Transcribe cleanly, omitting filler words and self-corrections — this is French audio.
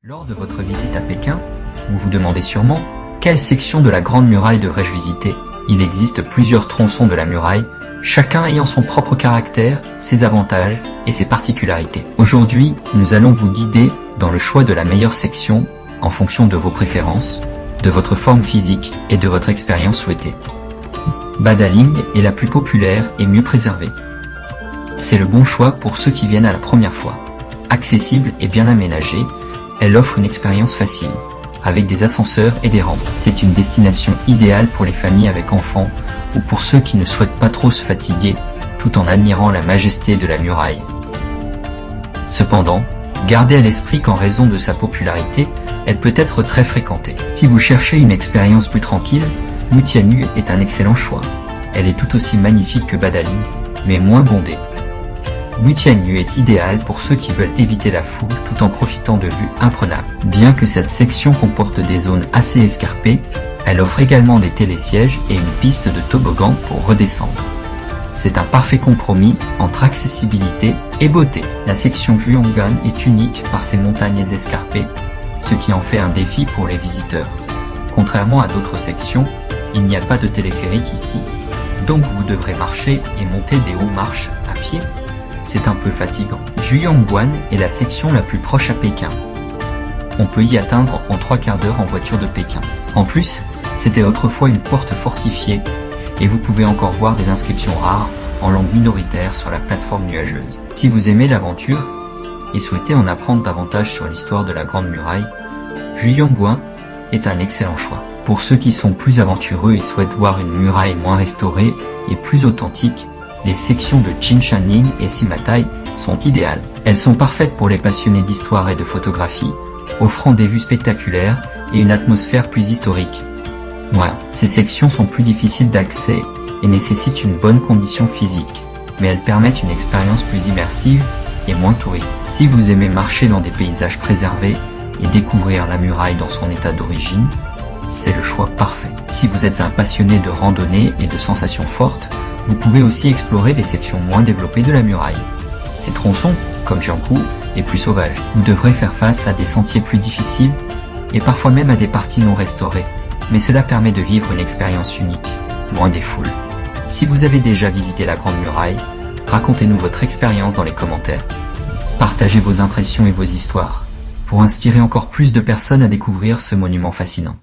Lors de votre visite à Pékin, vous vous demandez sûrement quelle section de la Grande Muraille devrais-je visiter. Il existe plusieurs tronçons de la muraille, chacun ayant son propre caractère, ses avantages et ses particularités. Aujourd'hui, nous allons vous guider dans le choix de la meilleure section en fonction de vos préférences, de votre forme physique et de votre expérience souhaitée. Badaling est la plus populaire et mieux préservée. C'est le bon choix pour ceux qui viennent à la première fois. Accessible et bien aménagée, elle offre une expérience facile, avec des ascenseurs et des rampes. C'est une destination idéale pour les familles avec enfants ou pour ceux qui ne souhaitent pas trop se fatiguer tout en admirant la majesté de la muraille. Cependant, gardez à l'esprit qu'en raison de sa popularité, elle peut être très fréquentée. Si vous cherchez une expérience plus tranquille, Mutianyu est un excellent choix. Elle est tout aussi magnifique que Badaling, mais moins bondée. Mutianyu est idéal pour ceux qui veulent éviter la foule tout en profitant de vues imprenables. Bien que cette section comporte des zones assez escarpées, elle offre également des télésièges et une piste de toboggan pour redescendre. C'est un parfait compromis entre accessibilité et beauté. La section Zhuangguan est unique par ses montagnes escarpées, ce qui en fait un défi pour les visiteurs. Contrairement à d'autres sections, il n'y a pas de téléphérique ici, donc vous devrez marcher et monter des hauts marches à pied. C'est un peu fatigant. Zhuangguan est la section la plus proche à Pékin. On peut y atteindre en 3/4 d'heure en voiture de Pékin. En plus, c'était autrefois une porte fortifiée, et vous pouvez encore voir des inscriptions rares en langue minoritaire sur la plateforme nuageuse. Si vous aimez l'aventure et souhaitez en apprendre davantage sur l'histoire de la Grande Muraille, Zhuangguan est un excellent choix. Pour ceux qui sont plus aventureux et souhaitent voir une muraille moins restaurée et plus authentique, les sections de Jinshanling et Simatai sont idéales. Elles sont parfaites pour les passionnés d'histoire et de photographie, offrant des vues spectaculaires et une atmosphère plus historique. Voilà, ces sections sont plus difficiles d'accès et nécessitent une bonne condition physique, mais elles permettent une expérience plus immersive et moins touriste. Si vous aimez marcher dans des paysages préservés et découvrir la muraille dans son état d'origine, c'est le choix parfait. Si vous êtes un passionné de randonnée et de sensations fortes, vous pouvez aussi explorer les sections moins développées de la muraille. Ces tronçons, comme Jianghu, est plus sauvage. Vous devrez faire face à des sentiers plus difficiles et parfois même à des parties non restaurées, mais cela permet de vivre une expérience unique, loin des foules. Si vous avez déjà visité la Grande Muraille, racontez-nous votre expérience dans les commentaires. Partagez vos impressions et vos histoires, pour inspirer encore plus de personnes à découvrir ce monument fascinant.